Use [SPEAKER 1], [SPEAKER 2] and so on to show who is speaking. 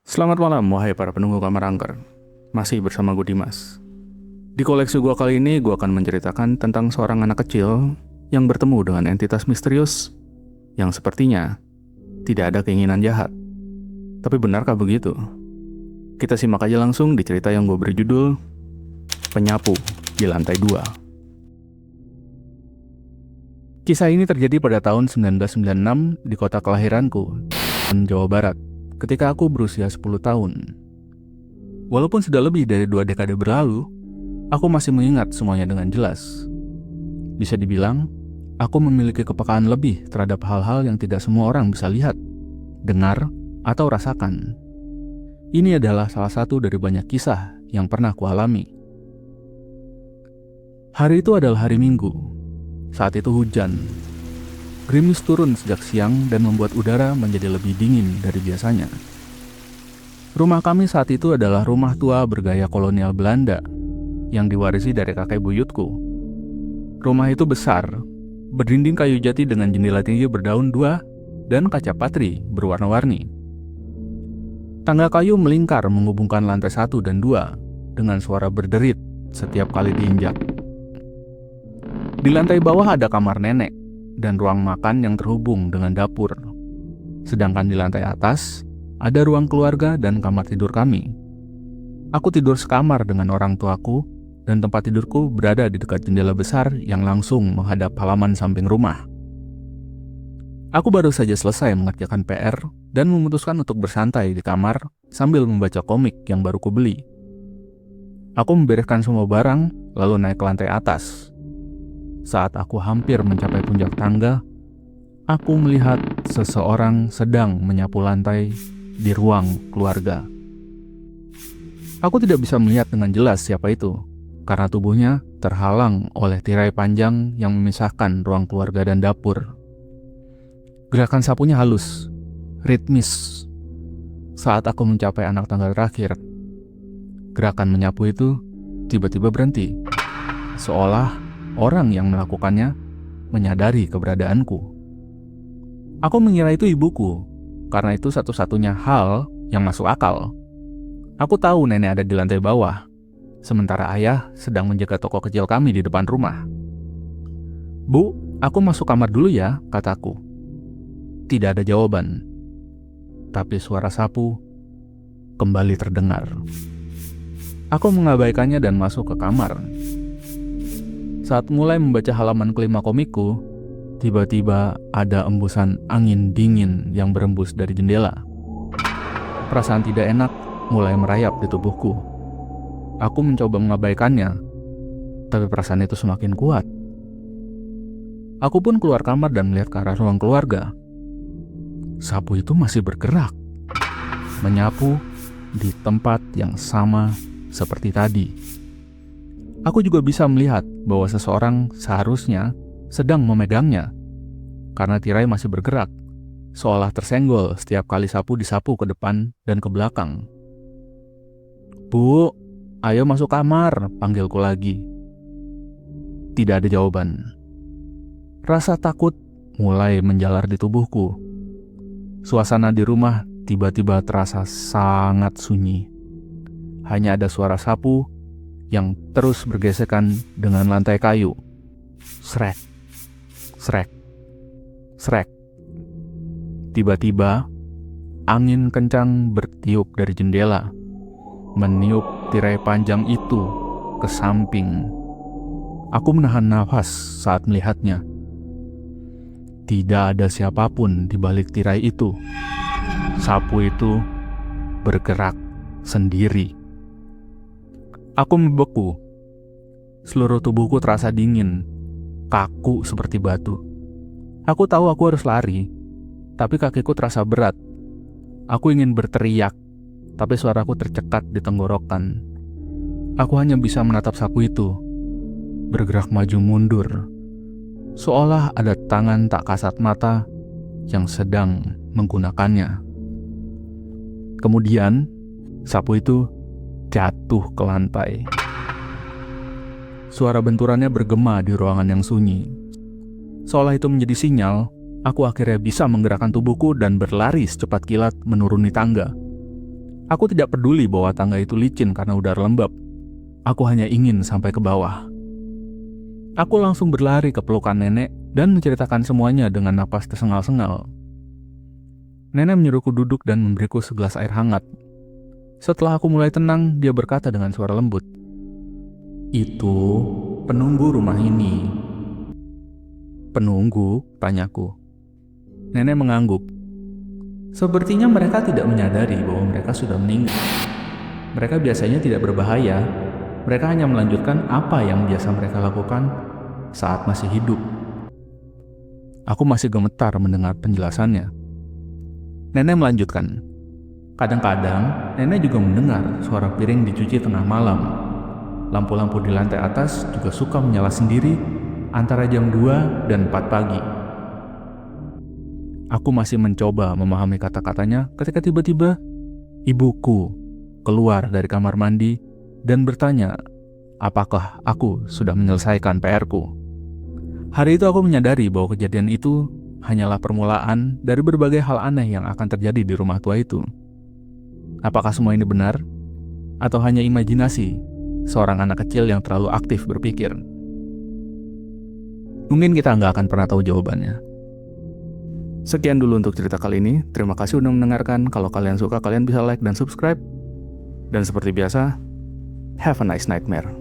[SPEAKER 1] Selamat malam, wahai para penunggu kamar angker. Masih bersama gue Dimas. Di koleksi gue kali ini, gue akan menceritakan tentang seorang anak kecil yang bertemu dengan entitas misterius yang sepertinya tidak ada keinginan jahat. Tapi benarkah begitu? Kita simak aja langsung di cerita yang gue beri judul Penyapu di Lantai 2. Kisah ini terjadi pada tahun 1996 di kota kelahiranku, Jawa Barat, ketika aku berusia 10 tahun. Walaupun sudah lebih dari 2 dekade berlalu, aku masih mengingat semuanya dengan jelas. Bisa dibilang, aku memiliki kepekaan lebih terhadap hal-hal yang tidak semua orang bisa lihat, dengar, atau rasakan. Ini adalah salah satu dari banyak kisah yang pernah kualami. Hari itu adalah hari Minggu. Saat itu hujan. Gerimis turun sejak siang dan membuat udara menjadi lebih dingin dari biasanya. Rumah kami saat itu adalah rumah tua bergaya kolonial Belanda yang diwarisi dari kakek buyutku. Rumah itu besar, berdinding kayu jati dengan jendela tinggi berdaun 2 dan kaca patri berwarna-warni. Tangga kayu melingkar menghubungkan lantai 1 dan 2 dengan suara berderit setiap kali diinjak. Di lantai bawah ada kamar nenek dan ruang makan yang terhubung dengan dapur. Sedangkan di lantai atas, ada ruang keluarga dan kamar tidur kami. Aku tidur sekamar dengan orang tuaku, dan tempat tidurku berada di dekat jendela besar yang langsung menghadap halaman samping rumah. Aku baru saja selesai mengerjakan PR dan memutuskan untuk bersantai di kamar sambil membaca komik yang baru kubeli. Aku membereskan semua barang, lalu naik ke lantai atas. Saat aku hampir mencapai puncak tangga, aku melihat seseorang sedang menyapu lantai di ruang keluarga. Aku tidak bisa melihat dengan jelas siapa itu, karena tubuhnya terhalang oleh tirai panjang yang memisahkan ruang keluarga dan dapur. Gerakan sapunya halus, ritmis. Saat aku mencapai anak tangga terakhir, gerakan menyapu itu tiba-tiba berhenti, seolah orang yang melakukannya menyadari keberadaanku. Aku mengira itu ibuku, karena itu satu-satunya hal yang masuk akal. Aku tahu nenek ada di lantai bawah, sementara ayah sedang menjaga toko kecil kami di depan rumah. "Bu, aku masuk kamar dulu ya," kataku. Tidak ada jawaban, tapi suara sapu kembali terdengar. Aku mengabaikannya dan masuk ke kamar. Saat mulai membaca halaman kelima komikku, tiba-tiba ada embusan angin dingin yang berembus dari jendela. Perasaan tidak enak mulai merayap di tubuhku. Aku mencoba mengabaikannya, tapi perasaan itu semakin kuat. Aku pun keluar kamar dan melihat ke arah ruang keluarga. Sapu itu masih bergerak, menyapu di tempat yang sama seperti tadi. Aku juga bisa melihat bahwa seseorang seharusnya sedang memegangnya, karena tirai masih bergerak, seolah tersenggol setiap kali sapu disapu ke depan dan ke belakang. "Bu, ayo masuk kamar," panggilku lagi. Tidak ada jawaban. Rasa takut mulai menjalar di tubuhku. Suasana di rumah tiba-tiba terasa sangat sunyi. Hanya ada suara sapu yang terus bergesekan dengan lantai kayu. Srek, srek, srek. Tiba-tiba, angin kencang bertiup dari jendela, meniup tirai panjang itu ke samping. Aku menahan nafas saat melihatnya. Tidak ada siapapun di balik tirai itu. Sapu itu bergerak sendiri. Aku membeku. Seluruh tubuhku terasa dingin, kaku seperti batu. Aku tahu aku harus lari, tapi kakiku terasa berat. Aku ingin berteriak, tapi suaraku tercekat di tenggorokan. Aku hanya bisa menatap sapu itu, bergerak maju mundur, seolah ada tangan tak kasat mata yang sedang menggunakannya. Kemudian, sapu itu jatuh ke lantai. Suara benturannya bergema di ruangan yang sunyi. Seolah itu menjadi sinyal, aku akhirnya bisa menggerakkan tubuhku dan berlari secepat kilat menuruni tangga. Aku tidak peduli bahwa tangga itu licin karena udara lembab. Aku hanya ingin sampai ke bawah. Aku langsung berlari ke pelukan nenek dan menceritakan semuanya dengan napas tersengal-sengal. Nenek menyuruhku duduk dan memberiku segelas air hangat. Setelah aku mulai tenang, dia berkata dengan suara lembut, "Itu penunggu rumah ini." "Penunggu?" tanyaku. Nenek mengangguk. "Sepertinya mereka tidak menyadari bahwa mereka sudah meninggal. Mereka biasanya tidak berbahaya. Mereka hanya melanjutkan apa yang biasa mereka lakukan saat masih hidup." Aku masih gemetar mendengar penjelasannya. Nenek melanjutkan, "Kadang-kadang nenek juga mendengar suara piring dicuci tengah malam. Lampu-lampu di lantai atas juga suka menyala sendiri antara jam 2 dan 4 pagi." Aku masih mencoba memahami kata-katanya ketika tiba-tiba ibuku keluar dari kamar mandi dan bertanya apakah aku sudah menyelesaikan PR-ku. Hari itu aku menyadari bahwa kejadian itu hanyalah permulaan dari berbagai hal aneh yang akan terjadi di rumah tua itu. Apakah semua ini benar? Atau hanya imajinasi seorang anak kecil yang terlalu aktif berpikir? Mungkin kita nggak akan pernah tahu jawabannya. Sekian dulu untuk cerita kali ini. Terima kasih udah mendengarkan. Kalau kalian suka, kalian bisa like dan subscribe. Dan seperti biasa, have a nice nightmare.